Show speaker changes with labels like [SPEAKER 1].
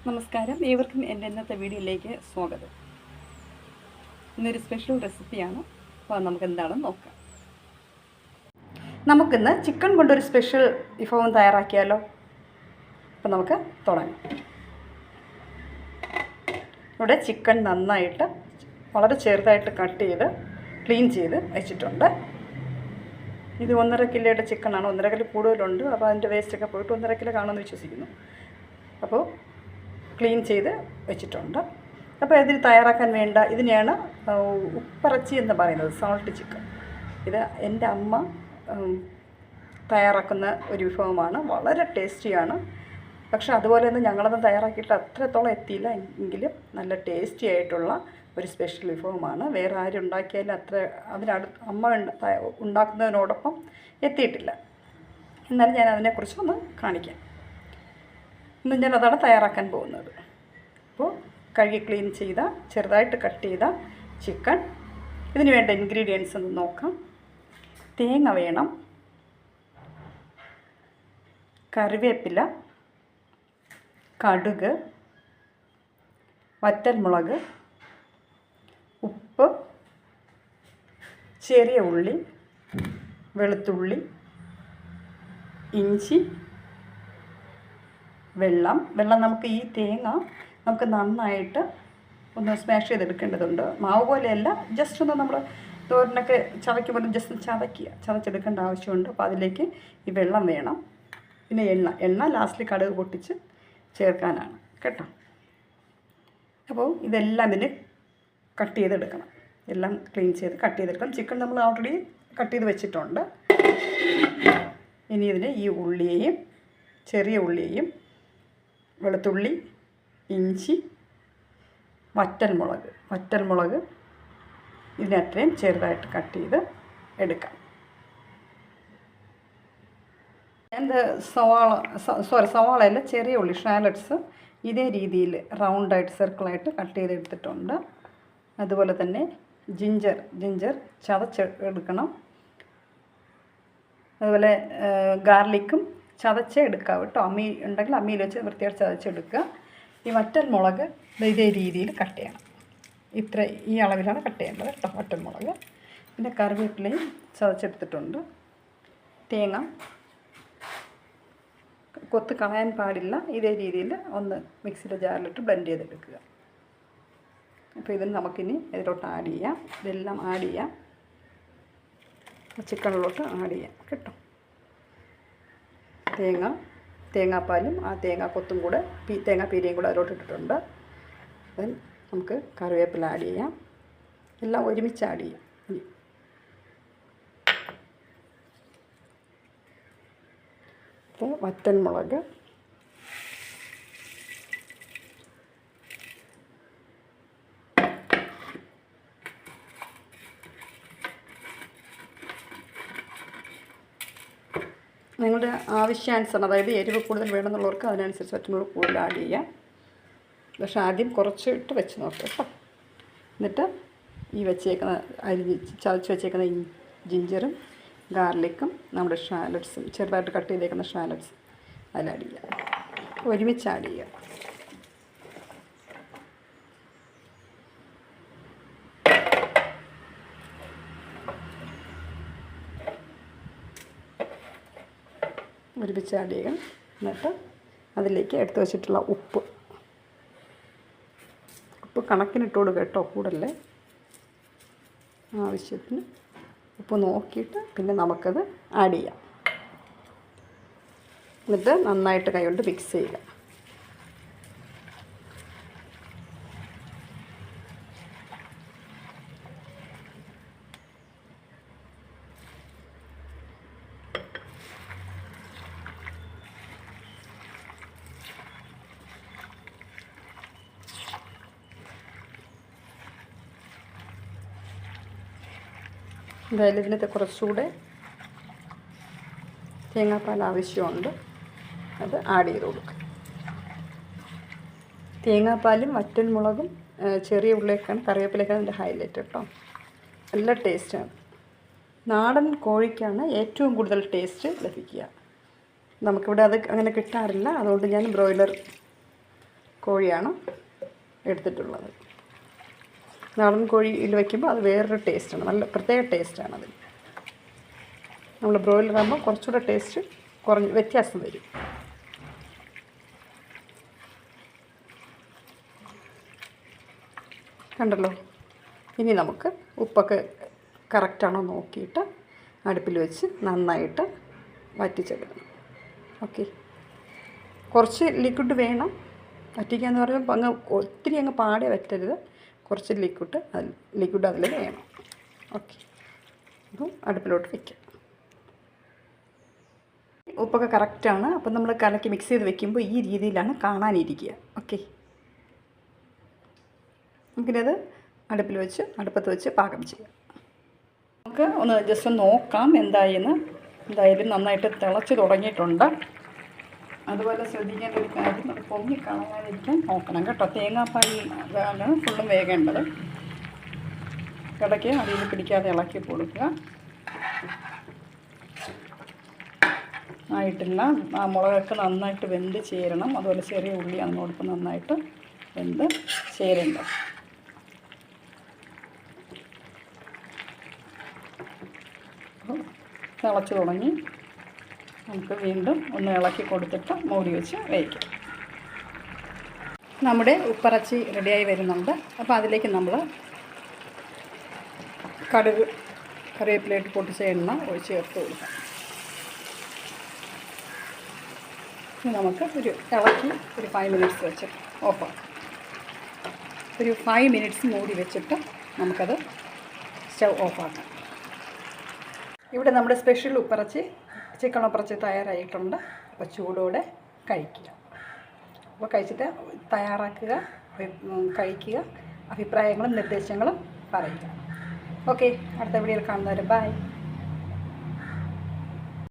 [SPEAKER 1] നമസ്കാരം, ഏവർക്കും എൻ്റെ ഇന്നത്തെ വീഡിയോയിലേക്ക് സ്വാഗതം. ഇന്നൊരു സ്പെഷ്യൽ റെസിപ്പിയാണ്. അപ്പോൾ നമുക്ക് എന്താണെന്ന് നോക്കാം. നമുക്കിന്ന് ചിക്കൻ കൊണ്ടൊരു സ്പെഷ്യൽ വിഭവം തയ്യാറാക്കിയാലോ? അപ്പോൾ നമുക്ക് തുടങ്ങാം. ഇവിടെ ചിക്കൻ നന്നായിട്ട് വളരെ ചെറുതായിട്ട് കട്ട് ചെയ്ത് ക്ലീൻ ചെയ്ത് വെച്ചിട്ടുണ്ട്. ഇത് 1.5 കിലോയുടെ ചിക്കനാണ്. 1.5 കിലോ കൂടുതലുണ്ട്. അപ്പോൾ അതിൻ്റെ വേസ്റ്റൊക്കെ പോയിട്ട് 1.5 കിലോ കാണുമെന്ന് വിശ്വസിക്കുന്നു. അപ്പോൾ ക്ലീൻ ചെയ്ത് വെച്ചിട്ടുണ്ട്. അപ്പോൾ ഇതിന് തയ്യാറാക്കാൻ വേണ്ട ഇതിനെയാണ് ഉപ്പിറച്ചി എന്ന് പറയുന്നത്, സോൾട്ട് ചിക്കൻ. ഇത് എൻ്റെ അമ്മ തയ്യാറാക്കുന്ന ഒരു വിഭവമാണ്. വളരെ ടേസ്റ്റിയാണ്. പക്ഷേ അതുപോലെ തന്നെ ഞങ്ങളൊന്നും തയ്യാറാക്കിയിട്ട് അത്രത്തോളം എത്തിയില്ല. എങ്കിലും നല്ല ടേസ്റ്റി ആയിട്ടുള്ള ഒരു സ്പെഷ്യൽ വിഭവമാണ്. വേറെ ആരും ഉണ്ടാക്കിയാലും അത്ര അമ്മ ഉണ്ടാക്കുന്നതിനോടൊപ്പം എത്തിയിട്ടില്ല. എന്നാലും ഞാൻ അതിനെക്കുറിച്ചൊന്ന് കാണിക്കാം. ഇന്ന് ഞാനതാണ് തയ്യാറാക്കാൻ പോകുന്നത്. അപ്പോൾ കഴുകി ക്ലീൻ ചെയ്ത ചെറുതായിട്ട് കട്ട് ചെയ്ത ചിക്കൻ. ഇതിന് വേണ്ട ഇൻഗ്രീഡിയൻസ് ഒന്ന് നോക്കാം. തേങ്ങ വേണം, കറിവേപ്പില, കടുക്, വറ്റൽമുളക്, ഉപ്പ്, ചെറിയ ഉള്ളി, വെളുത്തുള്ളി, ഇഞ്ചി, വെള്ളം. നമുക്ക് ഈ തേങ്ങ നമുക്ക് നന്നായിട്ട് ഒന്ന് സ്മാഷ് ചെയ്തെടുക്കേണ്ടതുണ്ട്. മാവ് പോലെയല്ല, ജസ്റ്റ് ഒന്ന് നമ്മൾ തോരനൊക്കെ ചതയ്ക്കുമ്പോൾ ജസ്റ്റ് ചതച്ചെടുക്കേണ്ട ആവശ്യമുണ്ട്. അപ്പോൾ അതിലേക്ക് ഈ വെള്ളം വേണം. പിന്നെ എണ്ണ ലാസ്റ്റിൽ കടുക് പൊട്ടിച്ച് ചേർക്കാനാണ് കേട്ടോ. അപ്പോൾ ഇതെല്ലാം ഇതിന് കട്ട് ചെയ്തെടുക്കണം. എല്ലാം ക്ലീൻ ചെയ്ത് കട്ട് ചെയ്തെടുക്കണം. ചിക്കൻ നമ്മൾ ഓൾറെഡി കട്ട് ചെയ്ത് വെച്ചിട്ടുണ്ട്. ഇനി ഇതിന് ഈ ഉള്ളിയെയും ചെറിയ ഉള്ളിയെയും വെളുത്തുള്ളി, ഇഞ്ചി, വറ്റൽമുളക് ഇതിനത്രയും ചെറുതായിട്ട് കട്ട് ചെയ്ത് എടുക്കാം. സവാളയല്ല, ചെറിയ ഉള്ളി ഷാലറ്റ്സ് ഇതേ രീതിയിൽ റൗണ്ടായിട്ട് സർക്കിളായിട്ട് കട്ട് ചെയ്തെടുത്തിട്ടുണ്ട്. അതുപോലെ തന്നെ ജിഞ്ചർ ചതച്ചെടുക്കണം. അതുപോലെ ഗാർലിക്കും ചതച്ചെടുക്കുക കേട്ടോ. അമ്മി ഉണ്ടെങ്കിൽ അമ്മിയിൽ വെച്ച് വൃത്തിയായിട്ട് ചതച്ചെടുക്കുക. ഈ വറ്റൽമുളക് ഇതേ രീതിയിൽ കട്ട് ചെയ്യണം. ഈ അളവിലാണ് കട്ട് ചെയ്യേണ്ടത് കേട്ടോ വറ്റൽമുളക്. പിന്നെ കറിവേപ്പിലയും ചതച്ചെടുത്തിട്ടുണ്ട്. തേങ്ങ കൊത്ത് കളയാൻ പാടില്ല. ഇതേ രീതിയിൽ ഒന്ന് മിക്സിയുടെ ജാറിലിട്ട് ബ്ലെൻഡ് ചെയ്തെടുക്കുക. അപ്പോൾ ഇതിന് നമുക്കിനി ഇതിലോട്ട് ആഡ് ചെയ്യാം. ഇതെല്ലാം ആഡ് ചെയ്യാം. ചിക്കനിലോട്ട് ആഡ് ചെയ്യാം കേട്ടോ. തേങ്ങാപ്പാലും ആ തേങ്ങാക്കൊത്തും കൂടെ തേങ്ങാപ്പീരയും കൂടെ അതിലോട്ട് ഇട്ടിട്ടുണ്ട്. ദെൻ നമുക്ക് കറിവേപ്പില ആഡ് ചെയ്യാം. എല്ലാം ഒരുമിച്ച് ആഡ് ചെയ്യാം. അപ്പോൾ വറ്റൽമുളക്, നിങ്ങളുടെ ആവശ്യാനുസരണം, അതായത് എരിവ് കൂടുതൽ വേണമെന്നുള്ളവർക്ക് അതിനനുസരിച്ച് വറ്റൽമുളക് കൂടുതൽ ആഡ് ചെയ്യാം. പക്ഷേ ആദ്യം കുറച്ചിട്ട് വെച്ച് നോക്കുക കേട്ടോ. എന്നിട്ട് ഈ ചതച്ച് വെച്ചേക്കുന്ന ജിഞ്ചറും ഗാർലിക്കും നമ്മുടെ ഷാലറ്റ്സും ചെറുതായിട്ട് കട്ട് ചെയ്തേക്കുന്ന ഷാലറ്റ്സും അതിൽ ആഡ് ചെയ്യാം. ഒരുമിച്ച് ആഡ് ചെയ്യാം. ഒരുമിച്ച് ആഡ് ചെയ്യുക. എന്നിട്ട് അതിലേക്ക് എടുത്ത് വെച്ചിട്ടുള്ള ഉപ്പ് കണക്കിനിട്ട് കൊടുക്കുക കേട്ടോ, കൂടല്ലേ. ആവശ്യത്തിന് ഉപ്പ് നോക്കിയിട്ട് പിന്നെ നമുക്കത് ആഡ് ചെയ്യാം. എന്നിട്ട് നന്നായിട്ട് കൈകൊണ്ട് മിക്സ് ചെയ്യുക. എന്തായാലും ഇതിനകത്ത് കുറച്ചുകൂടെ തേങ്ങാപ്പാൽ ആവശ്യമുണ്ട്. അത് ആഡ് ചെയ്ത് കൊടുക്കുക. തേങ്ങാപ്പാലും വറ്റൽമുളകും ചെറിയ ഉള്ളിയൊക്കെയാണ്, കറിവേപ്പിലൊക്കെയാണ് അതിൻ്റെ ഹൈലൈറ്റ് കേട്ടോ. നല്ല ടേസ്റ്റാണ്. നാടൻ കോഴിക്കാണ് ഏറ്റവും കൂടുതൽ ടേസ്റ്റ് ലഭിക്കുക. നമുക്കിവിടെ അത് അങ്ങനെ കിട്ടാറില്ല. അതുകൊണ്ട് ഞാൻ ബ്രോയിലർ കോഴിയാണ് എടുത്തിട്ടുള്ളത്. നാടൻ കോഴിയിൽ വയ്ക്കുമ്പോൾ അത് വേറൊരു ടേസ്റ്റാണ്, നല്ല പ്രത്യേക ടേസ്റ്റാണത്. നമ്മൾ ബ്രോയിലറാകുമ്പോൾ കുറച്ചുകൂടെ ടേസ്റ്റ് വ്യത്യാസം വരും. കണ്ടല്ലോ. ഇനി നമുക്ക് ഉപ്പൊക്കെ കറക്റ്റാണോ നോക്കിയിട്ട് അടുപ്പിൽ വെച്ച് നന്നായിട്ട് വറ്റിച്ചെടുക്കണം. ഓക്കെ, കുറച്ച് ലിക്വിഡ് വേണം വറ്റിക്കാന്ന് പറയുമ്പോൾ ഒത്തിരി അങ്ങ് പാടെ വറ്റരുത്. കുറച്ച് ലിക്വിഡ് അതിൽ വേണം. ഓക്കെ, അപ്പം അടുപ്പിലോട്ട് വയ്ക്കാം. ഉപ്പൊക്കെ കറക്റ്റാണ്. അപ്പം നമ്മൾ കലക്കി മിക്സ് ചെയ്ത് വെക്കുമ്പോൾ ഈ രീതിയിലാണ് കാണാനിരിക്കുക. ഓക്കെ, നമുക്കിനത് അടുപ്പത്ത് വെച്ച് പാകം ചെയ്യാം. നമുക്ക് ഒന്ന് ജസ്റ്റ് നോക്കാം എന്തായെന്ന്. എന്തായാലും നന്നായിട്ട് തിളച്ച് തുടങ്ങിയിട്ടുണ്ട്. അതുപോലെ ശ്രദ്ധിക്കേണ്ട ഒരു കാര്യം, അത് പൊങ്ങി കളയാതിരിക്കാൻ നോക്കണം കേട്ടോ. തേങ്ങാപ്പാലാണ് ഫുള്ളും വേകേണ്ടത്. ഇടയ്ക്ക് അടിയിൽ പിടിക്കാതെ ഇളക്കി കൊടുക്കുക. ആയിട്ടില്ല. ആ മുളകൊക്കെ നന്നായിട്ട് വെന്ത് ചേരണം. അതുപോലെ ചെറിയ ഉള്ളി അങ്ങോട്ട് നന്നായിട്ട് വെന്ത് ചേരേണ്ടത്. തിളച്ച് തുടങ്ങി. നമുക്ക് വീണ്ടും ഒന്ന് ഇളക്കി കൊടുത്തിട്ട് മൂടി വെച്ച് വേവിക്കാം. നമ്മുടെ ഉപ്പറച്ചി റെഡിയായി വരുന്നുണ്ട്. അപ്പോൾ അതിലേക്ക് നമ്മൾ കറിവേപ്പിലയിട്ട് പൊട്ടിച്ച എണ്ണ ചേർത്ത് കൊടുക്കാം. നമുക്ക് ഇളക്കി ഒരു 5 മിനിറ്റ്സ് വെച്ചിട്ട് ഓഫാക്കാം. ഒരു 5 മിനിറ്റ്സ് മൂടി വെച്ചിട്ട് നമുക്കത് സ്റ്റവ് ഓഫാക്കാം. ഇവിടെ നമ്മുടെ സ്പെഷ്യൽ ചിക്കൻ ഉപ്പറച്ചി തയ്യാറായിട്ടുണ്ട്. അപ്പോൾ ചൂടോടെ കഴിക്കുക. അപ്പോൾ കഴിച്ചിട്ട് കഴിക്കുക. അഭിപ്രായങ്ങളും നിർദ്ദേശങ്ങളും പറയുക. ഓക്കെ, അടുത്ത വീഡിയോയിൽ കാണുന്നവരെ ബൈ.